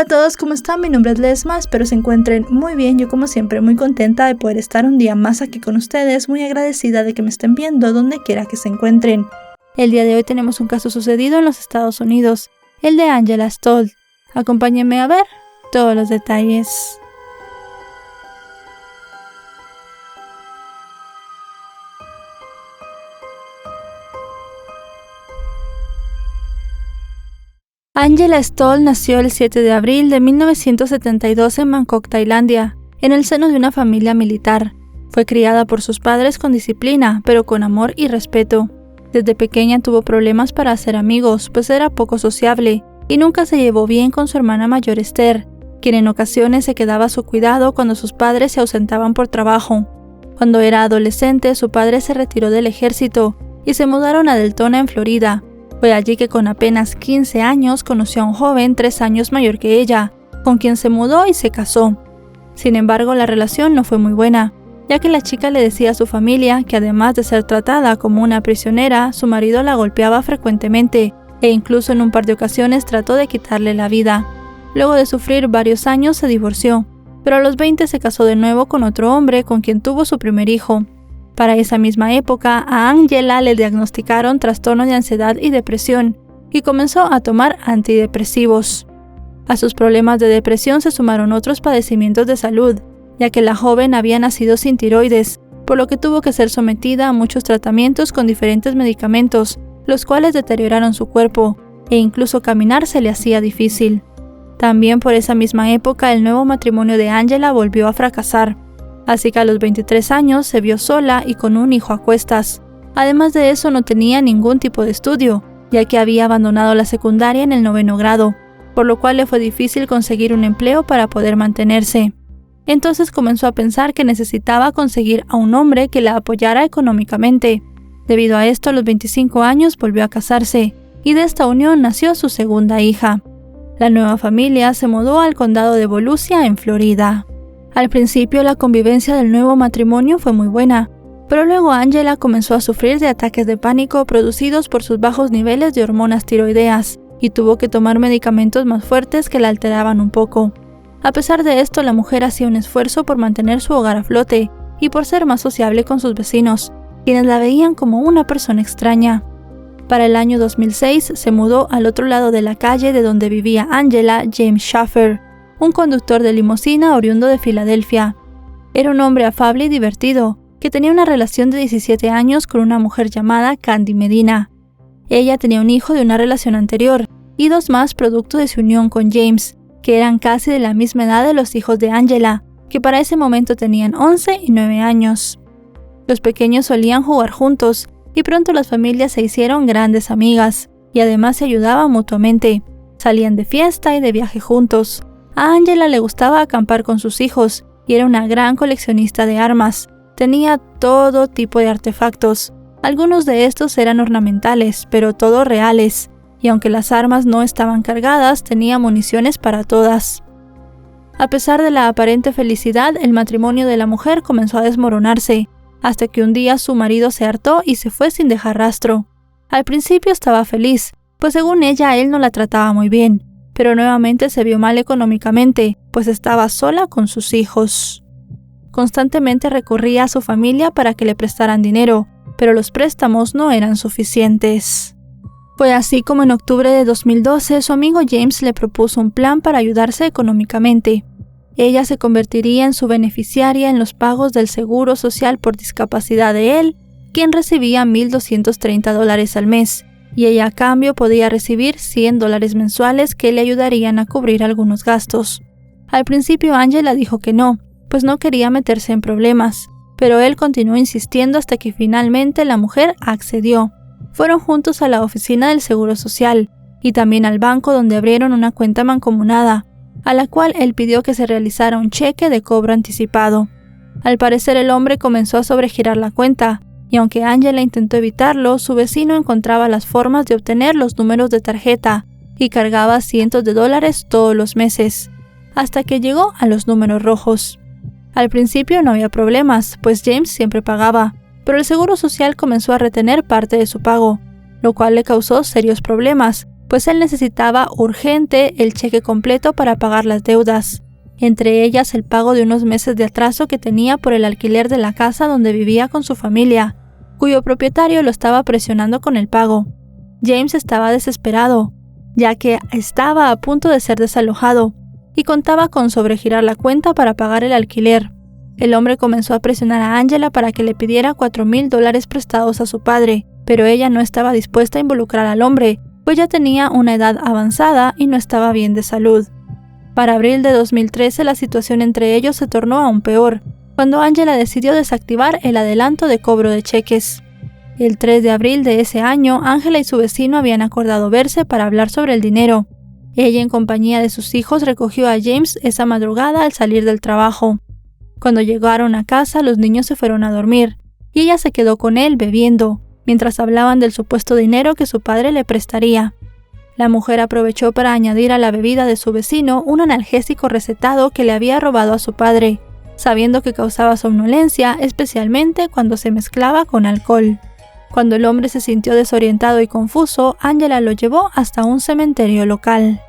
Hola a todos, ¿cómo están? Mi nombre es Lesma, espero se encuentren muy bien. Yo como siempre muy contenta de poder estar un día más aquí con ustedes, muy agradecida de que me estén viendo donde quiera que se encuentren. El día de hoy tenemos un caso sucedido en los Estados Unidos, el de Angela Stoll. Acompáñenme a ver todos los detalles. Angela Stoll nació el 7 de abril de 1972 en Bangkok, Tailandia, en el seno de una familia militar. Fue criada por sus padres con disciplina, pero con amor y respeto. Desde pequeña tuvo problemas para hacer amigos, pues era poco sociable, y nunca se llevó bien con su hermana mayor Esther, quien en ocasiones se quedaba a su cuidado cuando sus padres se ausentaban por trabajo. Cuando era adolescente, su padre se retiró del ejército y se mudaron a Deltona, en Florida. Fue allí que con apenas 15 años conoció a un joven 3 años mayor que ella, con quien se mudó y se casó. Sin embargo, la relación no fue muy buena, ya que la chica le decía a su familia que además de ser tratada como una prisionera, su marido la golpeaba frecuentemente e incluso en un par de ocasiones trató de quitarle la vida. Luego de sufrir varios años se divorció, pero a los 20 se casó de nuevo con otro hombre con quien tuvo su primer hijo. Para esa misma época, a Angela le diagnosticaron trastorno de ansiedad y depresión y comenzó a tomar antidepresivos. A sus problemas de depresión se sumaron otros padecimientos de salud, ya que la joven había nacido sin tiroides, por lo que tuvo que ser sometida a muchos tratamientos con diferentes medicamentos, los cuales deterioraron su cuerpo, e incluso caminar se le hacía difícil. También por esa misma época el nuevo matrimonio de Angela volvió a fracasar, así que a los 23 años se vio sola y con un hijo a cuestas. Además de eso no tenía ningún tipo de estudio, ya que había abandonado la secundaria en el 9º grado, por lo cual le fue difícil conseguir un empleo para poder mantenerse. Entonces comenzó a pensar que necesitaba conseguir a un hombre que la apoyara económicamente. Debido a esto, a los 25 años volvió a casarse, y de esta unión nació su segunda hija. La nueva familia se mudó al condado de Volusia, en Florida. Al principio la convivencia del nuevo matrimonio fue muy buena, pero luego Angela comenzó a sufrir de ataques de pánico producidos por sus bajos niveles de hormonas tiroideas y tuvo que tomar medicamentos más fuertes que la alteraban un poco. A pesar de esto, la mujer hacía un esfuerzo por mantener su hogar a flote y por ser más sociable con sus vecinos, quienes la veían como una persona extraña. Para el año 2006 se mudó al otro lado de la calle de donde vivía Angela James Schaffer, un conductor de limusina oriundo de Filadelfia. Era un hombre afable y divertido, que tenía una relación de 17 años con una mujer llamada Candy Medina. Ella tenía un hijo de una relación anterior, y 2 más producto de su unión con James, que eran casi de la misma edad de los hijos de Angela, que para ese momento tenían 11 y 9 años. Los pequeños solían jugar juntos, y pronto las familias se hicieron grandes amigas, y además se ayudaban mutuamente. Salían de fiesta y de viaje juntos. A Angela le gustaba acampar con sus hijos y era una gran coleccionista de armas. Tenía todo tipo de artefactos. Algunos de estos eran ornamentales, pero todos reales, y aunque las armas no estaban cargadas, tenía municiones para todas. A pesar de la aparente felicidad, el matrimonio de la mujer comenzó a desmoronarse, hasta que un día su marido se hartó y se fue sin dejar rastro. Al principio estaba feliz, pues según ella él no la trataba muy bien, pero nuevamente se vio mal económicamente, pues estaba sola con sus hijos. Constantemente recurría a su familia para que le prestaran dinero, pero los préstamos no eran suficientes. Fue así como en octubre de 2012 su amigo James le propuso un plan para ayudarse económicamente. Ella se convertiría en su beneficiaria en los pagos del seguro social por discapacidad de él, quien recibía $1,230 al mes, y ella a cambio podía recibir $100 mensuales que le ayudarían a cubrir algunos gastos. Al principio Angela dijo que no, pues no quería meterse en problemas, pero él continuó insistiendo hasta que finalmente la mujer accedió. Fueron juntos a la oficina del Seguro Social y también al banco donde abrieron una cuenta mancomunada, a la cual él pidió que se realizara un cheque de cobro anticipado. Al parecer el hombre comenzó a sobregirar la cuenta, y aunque Angela intentó evitarlo, su vecino encontraba las formas de obtener los números de tarjeta y cargaba cientos de dólares todos los meses, hasta que llegó a los números rojos. Al principio no había problemas, pues James siempre pagaba, pero el Seguro Social comenzó a retener parte de su pago, lo cual le causó serios problemas, pues él necesitaba urgente el cheque completo para pagar las deudas, entre ellas el pago de unos meses de atraso que tenía por el alquiler de la casa donde vivía con su familia, cuyo propietario lo estaba presionando con el pago. James estaba desesperado, ya que estaba a punto de ser desalojado, y contaba con sobregirar la cuenta para pagar el alquiler. El hombre comenzó a presionar a Angela para que le pidiera $4,000 prestados a su padre, pero ella no estaba dispuesta a involucrar al hombre, pues ya tenía una edad avanzada y no estaba bien de salud. Para abril de 2013 la situación entre ellos se tornó aún peor, cuando Angela decidió desactivar el adelanto de cobro de cheques. El 3 de abril de ese año, Angela y su vecino habían acordado verse para hablar sobre el dinero. Ella, en compañía de sus hijos, recogió a James esa madrugada al salir del trabajo. Cuando llegaron a casa, los niños se fueron a dormir, y ella se quedó con él bebiendo, mientras hablaban del supuesto dinero que su padre le prestaría. La mujer aprovechó para añadir a la bebida de su vecino un analgésico recetado que le había robado a su padre, sabiendo que causaba somnolencia, especialmente cuando se mezclaba con alcohol. Cuando el hombre se sintió desorientado y confuso, Angela lo llevó hasta un cementerio local.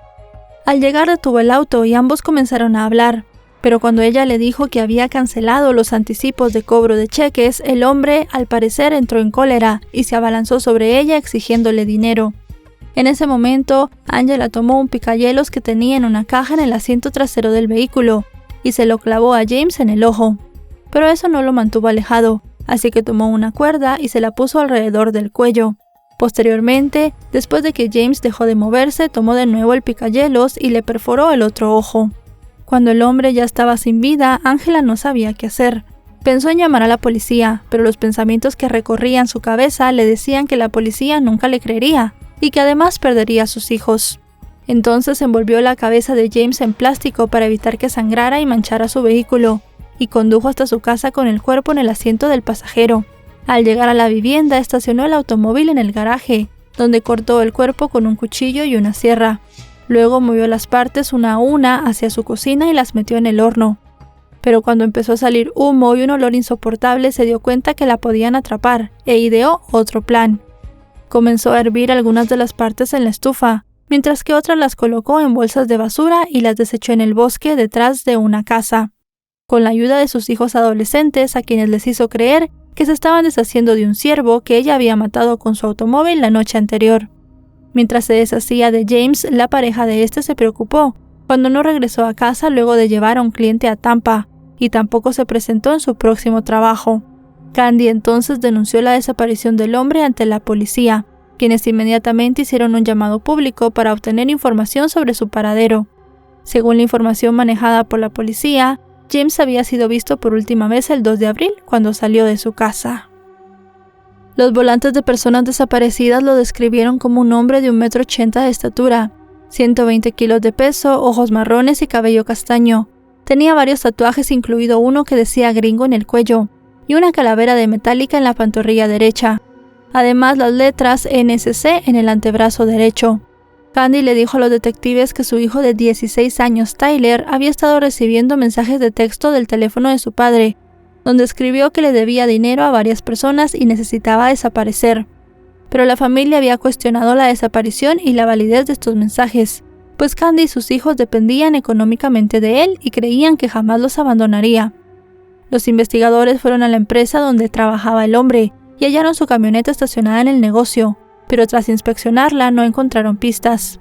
Al llegar detuvo el auto y ambos comenzaron a hablar, pero cuando ella le dijo que había cancelado los anticipos de cobro de cheques, el hombre al parecer entró en cólera y se abalanzó sobre ella exigiéndole dinero. En ese momento, Angela tomó un picahielos que tenía en una caja en el asiento trasero del vehículo y se lo clavó a James en el ojo, pero eso no lo mantuvo alejado, así que tomó una cuerda y se la puso alrededor del cuello. Posteriormente, después de que James dejó de moverse, tomó de nuevo el picahielos y le perforó el otro ojo. Cuando el hombre ya estaba sin vida, Angela no sabía qué hacer. Pensó en llamar a la policía, pero los pensamientos que recorrían su cabeza le decían que la policía nunca le creería y que además perdería a sus hijos. Entonces envolvió la cabeza de James en plástico para evitar que sangrara y manchara su vehículo, y condujo hasta su casa con el cuerpo en el asiento del pasajero. Al llegar a la vivienda, estacionó el automóvil en el garaje, donde cortó el cuerpo con un cuchillo y una sierra. Luego movió las partes una a una hacia su cocina y las metió en el horno. Pero cuando empezó a salir humo y un olor insoportable, se dio cuenta que la podían atrapar e ideó otro plan. Comenzó a hervir algunas de las partes en la estufa, mientras que otras las colocó en bolsas de basura y las desechó en el bosque detrás de una casa, con la ayuda de sus hijos adolescentes, a quienes les hizo creer que se estaban deshaciendo de un ciervo que ella había matado con su automóvil la noche anterior. Mientras se deshacía de James, la pareja de este se preocupó cuando no regresó a casa luego de llevar a un cliente a Tampa, y tampoco se presentó en su próximo trabajo. Candy entonces denunció la desaparición del hombre ante la policía, quienes inmediatamente hicieron un llamado público para obtener información sobre su paradero. Según la información manejada por la policía, James había sido visto por última vez el 2 de abril, cuando salió de su casa. Los volantes de personas desaparecidas lo describieron como un hombre de 1,80 m de estatura, 120 kilos de peso, ojos marrones y cabello castaño. Tenía varios tatuajes, incluido uno que decía gringo en el cuello, y una calavera de metálica en la pantorrilla derecha. Además, las letras NSC en el antebrazo derecho. Candy le dijo a los detectives que su hijo de 16 años, Tyler, había estado recibiendo mensajes de texto del teléfono de su padre, donde escribió que le debía dinero a varias personas y necesitaba desaparecer. Pero la familia había cuestionado la desaparición y la validez de estos mensajes, pues Candy y sus hijos dependían económicamente de él y creían que jamás los abandonaría. Los investigadores fueron a la empresa donde trabajaba el hombre y hallaron su camioneta estacionada en el negocio, pero tras inspeccionarla no encontraron pistas.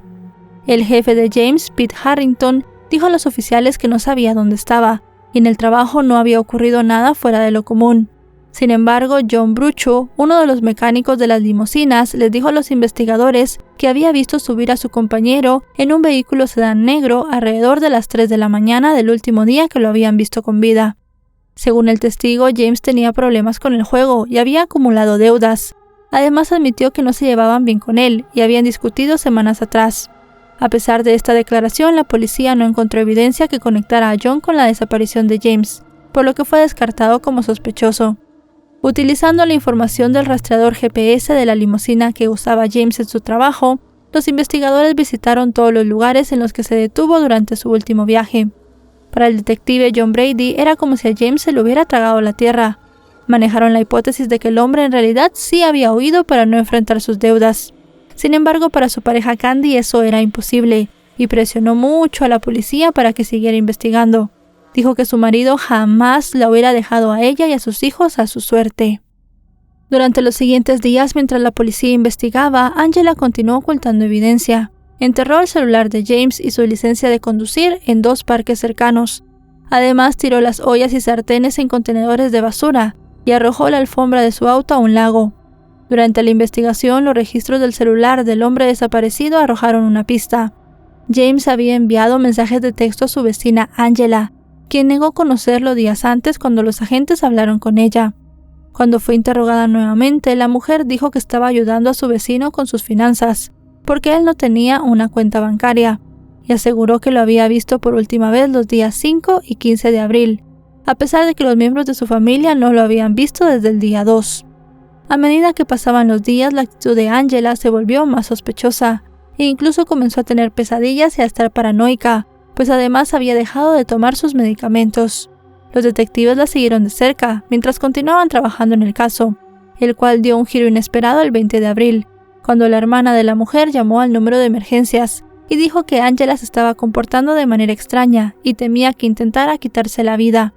El jefe de James, Pete Harrington, dijo a los oficiales que no sabía dónde estaba, y en el trabajo no había ocurrido nada fuera de lo común. Sin embargo, John Brucho, uno de los mecánicos de las limusinas, les dijo a los investigadores que había visto subir a su compañero en un vehículo sedán negro alrededor de las 3 de la mañana del último día que lo habían visto con vida. Según el testigo, James tenía problemas con el juego y había acumulado deudas. Además, admitió que no se llevaban bien con él y habían discutido semanas atrás. A pesar de esta declaración, la policía no encontró evidencia que conectara a John con la desaparición de James, por lo que fue descartado como sospechoso. Utilizando la información del rastreador GPS de la limusina que usaba James en su trabajo, los investigadores visitaron todos los lugares en los que se detuvo durante su último viaje. Para el detective John Brady era como si a James se le hubiera tragado la tierra. Manejaron la hipótesis de que el hombre en realidad sí había huido para no enfrentar sus deudas. Sin embargo, para su pareja Candy eso era imposible, y presionó mucho a la policía para que siguiera investigando. Dijo que su marido jamás la hubiera dejado a ella y a sus hijos a su suerte. Durante los siguientes días, mientras la policía investigaba, Angela continuó ocultando evidencia. Enterró el celular de James y su licencia de conducir en 2 parques cercanos. Además, tiró las ollas y sartenes en contenedores de basura y arrojó la alfombra de su auto a un lago. Durante la investigación, los registros del celular del hombre desaparecido arrojaron una pista. James había enviado mensajes de texto a su vecina Angela, quien negó conocerlo días antes cuando los agentes hablaron con ella. Cuando fue interrogada nuevamente, la mujer dijo que estaba ayudando a su vecino con sus finanzas, porque él no tenía una cuenta bancaria, y aseguró que lo había visto por última vez los días 5 y 15 de abril, a pesar de que los miembros de su familia no lo habían visto desde el día 2. A medida que pasaban los días, la actitud de Angela se volvió más sospechosa, e incluso comenzó a tener pesadillas y a estar paranoica, pues además había dejado de tomar sus medicamentos. Los detectives la siguieron de cerca, mientras continuaban trabajando en el caso, el cual dio un giro inesperado el 20 de abril, cuando la hermana de la mujer llamó al número de emergencias y dijo que Angela se estaba comportando de manera extraña y temía que intentara quitarse la vida.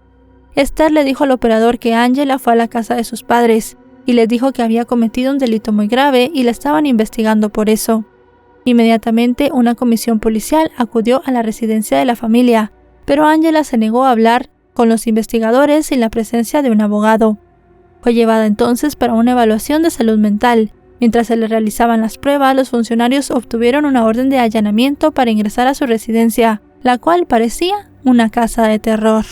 Esther le dijo al operador que Angela fue a la casa de sus padres y les dijo que había cometido un delito muy grave y la estaban investigando por eso. Inmediatamente, una comisión policial acudió a la residencia de la familia, pero Angela se negó a hablar con los investigadores sin la presencia de un abogado. Fue llevada entonces para una evaluación de salud mental. Mientras se le realizaban las pruebas, los funcionarios obtuvieron una orden de allanamiento para ingresar a su residencia, la cual parecía una casa de terror.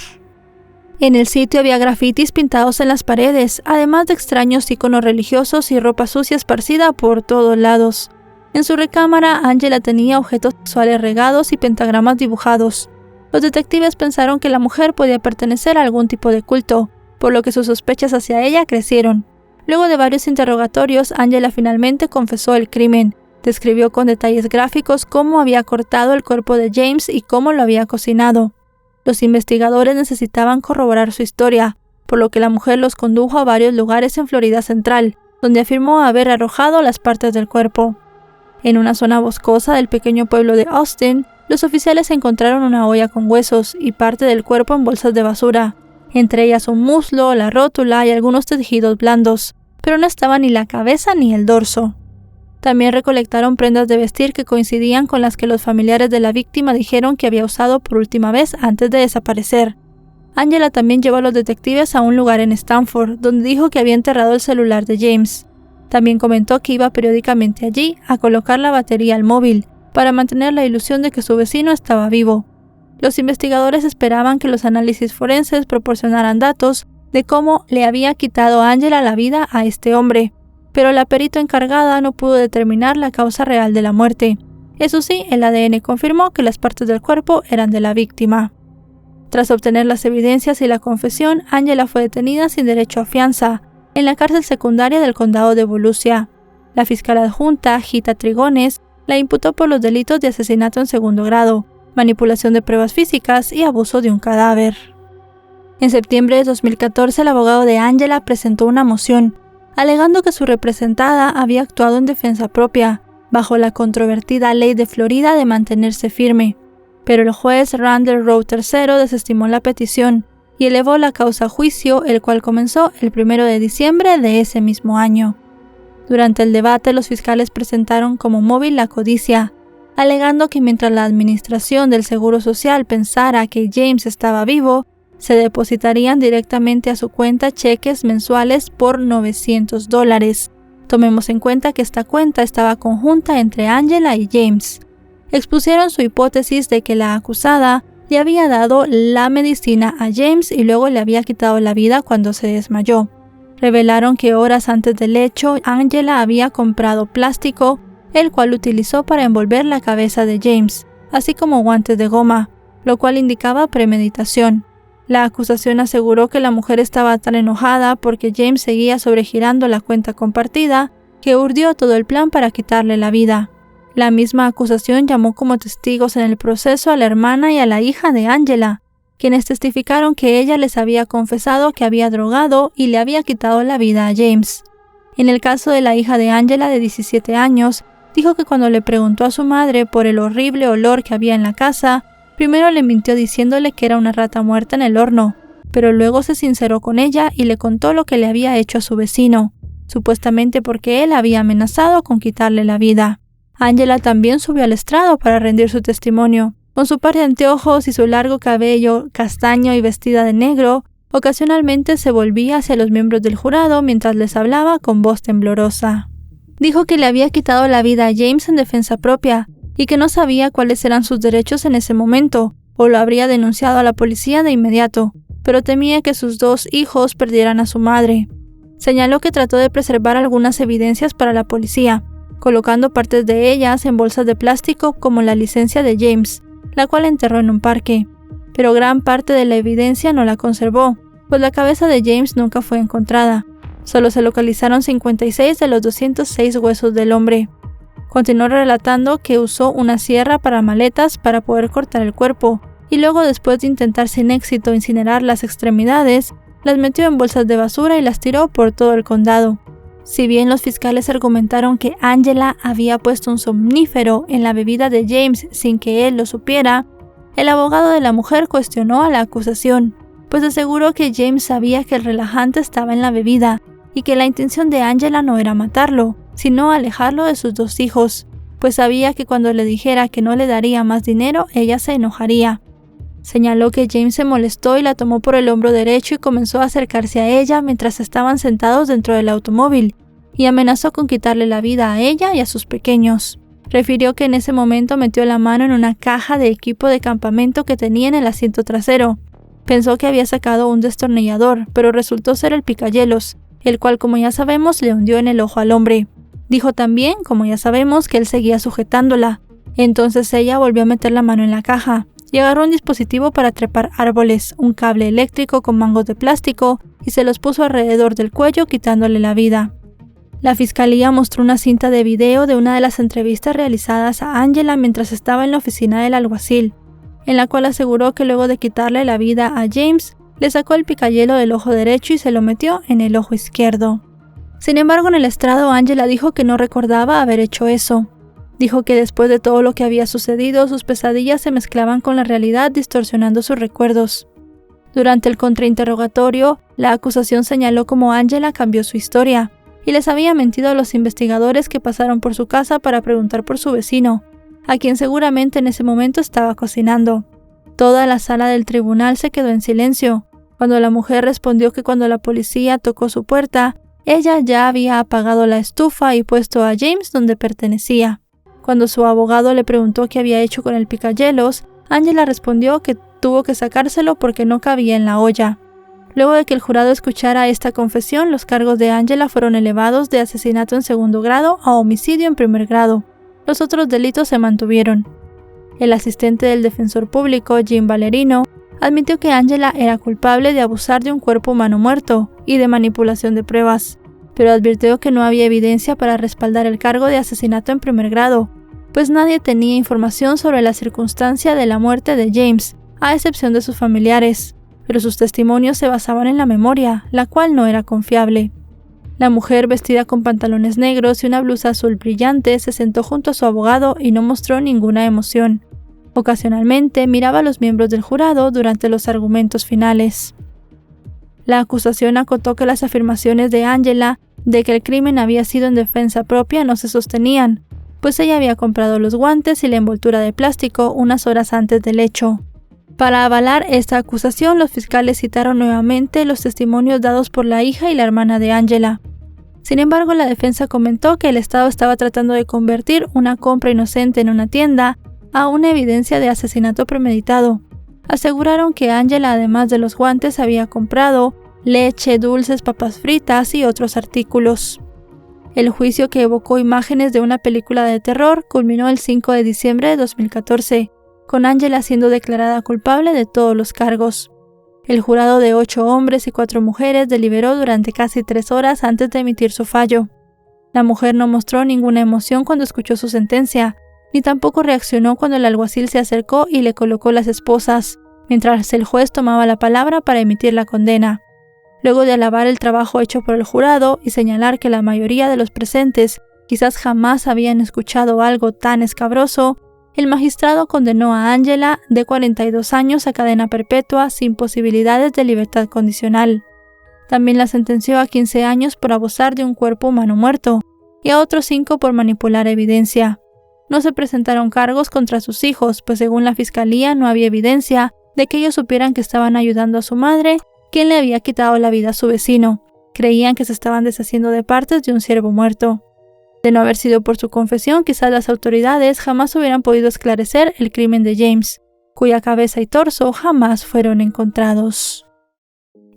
En el sitio había grafitis pintados en las paredes, además de extraños iconos religiosos y ropa sucia esparcida por todos lados. En su recámara, Angela tenía objetos sexuales regados y pentagramas dibujados. Los detectives pensaron que la mujer podía pertenecer a algún tipo de culto, por lo que sus sospechas hacia ella crecieron. Luego de varios interrogatorios, Angela finalmente confesó el crimen. Describió con detalles gráficos cómo había cortado el cuerpo de James y cómo lo había cocinado. Los investigadores necesitaban corroborar su historia, por lo que la mujer los condujo a varios lugares en Florida Central, donde afirmó haber arrojado las partes del cuerpo. En una zona boscosa del pequeño pueblo de Austin, los oficiales encontraron una olla con huesos y parte del cuerpo en bolsas de basura, entre ellas un muslo, la rótula y algunos tejidos blandos, pero no estaba ni la cabeza ni el dorso. También recolectaron prendas de vestir que coincidían con las que los familiares de la víctima dijeron que había usado por última vez antes de desaparecer. Angela también llevó a los detectives a un lugar en Stanford, donde dijo que había enterrado el celular de James. También comentó que iba periódicamente allí a colocar la batería al móvil, para mantener la ilusión de que su vecino estaba vivo. Los investigadores esperaban que los análisis forenses proporcionaran datos de cómo le había quitado a Angela la vida a este hombre, pero la perito encargada no pudo determinar la causa real de la muerte. Eso sí, el ADN confirmó que las partes del cuerpo eran de la víctima. Tras obtener las evidencias y la confesión, Angela fue detenida sin derecho a fianza en la cárcel secundaria del condado de Volusia. La fiscal adjunta, Gita Trigones, la imputó por los delitos de asesinato en segundo grado, manipulación de pruebas físicas y abuso de un cadáver. En septiembre de 2014, el abogado de Angela presentó una moción, alegando que su representada había actuado en defensa propia, bajo la controvertida ley de Florida de mantenerse firme. Pero el juez Randall Rowe III desestimó la petición y elevó la causa a juicio, el cual comenzó el 1 de diciembre de ese mismo año. Durante el debate, los fiscales presentaron como móvil la codicia, alegando que mientras la administración del Seguro Social pensara que James estaba vivo, se depositarían directamente a su cuenta cheques mensuales por $900. Tomemos en cuenta que esta cuenta estaba conjunta entre Angela y James. Expusieron su hipótesis de que la acusada le había dado la medicina a James y luego le había quitado la vida cuando se desmayó. Revelaron que horas antes del hecho, Angela había comprado plástico, el cual utilizó para envolver la cabeza de James, así como guantes de goma, lo cual indicaba premeditación. La acusación aseguró que la mujer estaba tan enojada porque James seguía sobregirando la cuenta compartida que urdió todo el plan para quitarle la vida. La misma acusación llamó como testigos en el proceso a la hermana y a la hija de Angela, quienes testificaron que ella les había confesado que había drogado y le había quitado la vida a James. En el caso de la hija de Angela de 17 años, Dijo que cuando le preguntó a su madre por el horrible olor que había en la casa, primero le mintió diciéndole que era una rata muerta en el horno, pero luego se sinceró con ella y le contó lo que le había hecho a su vecino, supuestamente porque él había amenazado con quitarle la vida. Angela también subió al estrado para rendir su testimonio. Con su par de anteojos y su largo cabello castaño y vestida de negro, ocasionalmente se volvía hacia los miembros del jurado mientras les hablaba con voz temblorosa. Dijo que le había quitado la vida a James en defensa propia y que no sabía cuáles eran sus derechos en ese momento, o lo habría denunciado a la policía de inmediato, pero temía que sus 2 hijos perdieran a su madre. Señaló que trató de preservar algunas evidencias para la policía, colocando partes de ellas en bolsas de plástico como la licencia de James, la cual enterró en un parque, pero gran parte de la evidencia no la conservó, pues la cabeza de James nunca fue encontrada. Solo se localizaron 56 de los 206 huesos del hombre. Continuó relatando que usó una sierra para maletas para poder cortar el cuerpo, y luego, después de intentar sin éxito incinerar las extremidades, las metió en bolsas de basura y las tiró por todo el condado. Si bien los fiscales argumentaron que Angela había puesto un somnífero en la bebida de James sin que él lo supiera, el abogado de la mujer cuestionó a la acusación, pues aseguró que James sabía que el relajante estaba en la bebida y que la intención de Angela no era matarlo, sino alejarlo de sus 2 hijos, pues sabía que cuando le dijera que no le daría más dinero, ella se enojaría. Señaló que James se molestó y la tomó por el hombro derecho y comenzó a acercarse a ella mientras estaban sentados dentro del automóvil, y amenazó con quitarle la vida a ella y a sus pequeños. Refirió que en ese momento metió la mano en una caja de equipo de campamento que tenía en el asiento trasero. Pensó que había sacado un destornillador, pero resultó ser el picayelos, el cual, como ya sabemos, le hundió en el ojo al hombre. Dijo también, como ya sabemos, que él seguía sujetándola. Entonces ella volvió a meter la mano en la caja y agarró un dispositivo para trepar árboles, un cable eléctrico con mangos de plástico, y se los puso alrededor del cuello, quitándole la vida. La fiscalía mostró una cinta de video de una de las entrevistas realizadas a Angela mientras estaba en la oficina del alguacil, en la cual aseguró que luego de quitarle la vida a James, le sacó el picayelo del ojo derecho y se lo metió en el ojo izquierdo. Sin embargo, en el estrado, Angela dijo que no recordaba haber hecho eso. Dijo que después de todo lo que había sucedido, sus pesadillas se mezclaban con la realidad, distorsionando sus recuerdos. Durante el contrainterrogatorio, la acusación señaló cómo Angela cambió su historia y les había mentido a los investigadores que pasaron por su casa para preguntar por su vecino, a quien seguramente en ese momento estaba cocinando. Toda la sala del tribunal se quedó en silencio, cuando la mujer respondió que cuando la policía tocó su puerta, ella ya había apagado la estufa y puesto a James donde pertenecía. Cuando su abogado le preguntó qué había hecho con el picayelos, Angela respondió que tuvo que sacárselo porque no cabía en la olla. Luego de que el jurado escuchara esta confesión, los cargos de Angela fueron elevados de asesinato en 2º grado a homicidio en 1er grado. Los otros delitos se mantuvieron. El asistente del defensor público, Jim Valerino, admitió que Angela era culpable de abusar de un cuerpo humano muerto y de manipulación de pruebas, pero advirtió que no había evidencia para respaldar el cargo de asesinato en 1er grado, pues nadie tenía información sobre la circunstancia de la muerte de James, a excepción de sus familiares, pero sus testimonios se basaban en la memoria, la cual no era confiable. La mujer, vestida con pantalones negros y una blusa azul brillante, se sentó junto a su abogado y no mostró ninguna emoción. Ocasionalmente miraba a los miembros del jurado durante los argumentos finales. La acusación acotó que las afirmaciones de Angela de que el crimen había sido en defensa propia no se sostenían, pues ella había comprado los guantes y la envoltura de plástico unas horas antes del hecho. Para avalar esta acusación, los fiscales citaron nuevamente los testimonios dados por la hija y la hermana de Angela. Sin embargo, la defensa comentó que el Estado estaba tratando de convertir una compra inocente en una tienda a una evidencia de asesinato premeditado. Aseguraron que Angela, además de los guantes, había comprado leche, dulces, papas fritas y otros artículos. El juicio, que evocó imágenes de una película de terror, culminó el 5 de diciembre de 2014, con Angela siendo declarada culpable de todos los cargos. El jurado de 8 hombres y 4 mujeres deliberó durante casi 3 horas antes de emitir su fallo. La mujer no mostró ninguna emoción cuando escuchó su sentencia, ni tampoco reaccionó cuando el alguacil se acercó y le colocó las esposas, mientras el juez tomaba la palabra para emitir la condena. Luego de alabar el trabajo hecho por el jurado y señalar que la mayoría de los presentes quizás jamás habían escuchado algo tan escabroso, el magistrado condenó a Angela, de 42 años, a cadena perpetua sin posibilidades de libertad condicional. También la sentenció a 15 años por abusar de un cuerpo humano muerto y a otros 5 por manipular evidencia. No se presentaron cargos contra sus hijos, pues según la fiscalía no había evidencia de que ellos supieran que estaban ayudando a su madre, quien le había quitado la vida a su vecino. Creían que se estaban deshaciendo de partes de un ciervo muerto. De no haber sido por su confesión, quizás las autoridades jamás hubieran podido esclarecer el crimen de James, cuya cabeza y torso jamás fueron encontrados.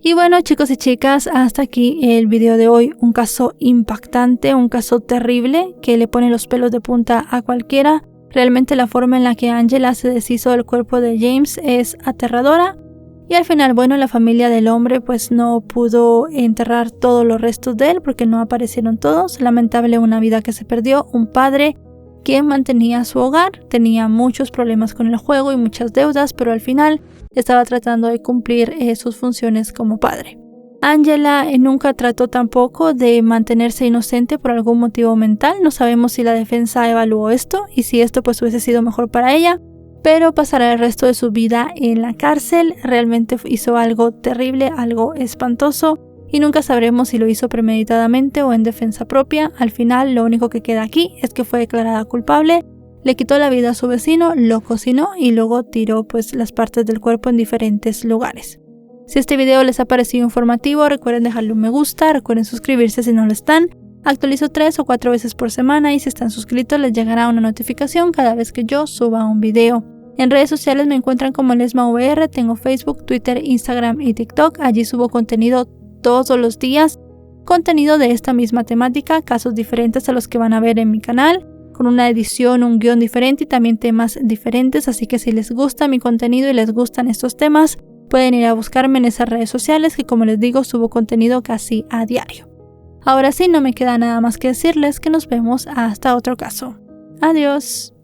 Y bueno, chicos y chicas, hasta aquí el video de hoy. Un caso impactante, un caso terrible que le pone los pelos de punta a cualquiera. Realmente la forma en la que Angela se deshizo del cuerpo de James es aterradora. Y al final, bueno, la familia del hombre pues no pudo enterrar todos los restos de él porque no aparecieron todos. Lamentable, una vida que se perdió, un padre quien mantenía su hogar, tenía muchos problemas con el juego y muchas deudas, pero al final estaba tratando de cumplir sus funciones como padre. Angela nunca trató tampoco de mantenerse inocente por algún motivo mental. No sabemos si la defensa evaluó esto y si esto pues hubiese sido mejor para ella, pero pasará el resto de su vida en la cárcel. Realmente hizo algo terrible, algo espantoso, y nunca sabremos si lo hizo premeditadamente o en defensa propia. Al final lo único que queda aquí es que fue declarada culpable, le quitó la vida a su vecino, lo cocinó y luego tiró pues las partes del cuerpo en diferentes lugares. Si este video les ha parecido informativo, recuerden dejarle un me gusta, recuerden suscribirse si no lo están. Actualizo 3 o 4 veces por semana y si están suscritos les llegará una notificación cada vez que yo suba un video. En redes sociales me encuentran como LesmaVR, tengo Facebook, Twitter, Instagram y TikTok. Allí subo contenido todos los días, contenido de esta misma temática, casos diferentes a los que van a ver en mi canal, con una edición, un guión diferente y también temas diferentes, así que si les gusta mi contenido y les gustan estos temas, pueden ir a buscarme en esas redes sociales que, como les digo, subo contenido casi a diario. Ahora sí, no me queda nada más que decirles que nos vemos hasta otro caso. Adiós.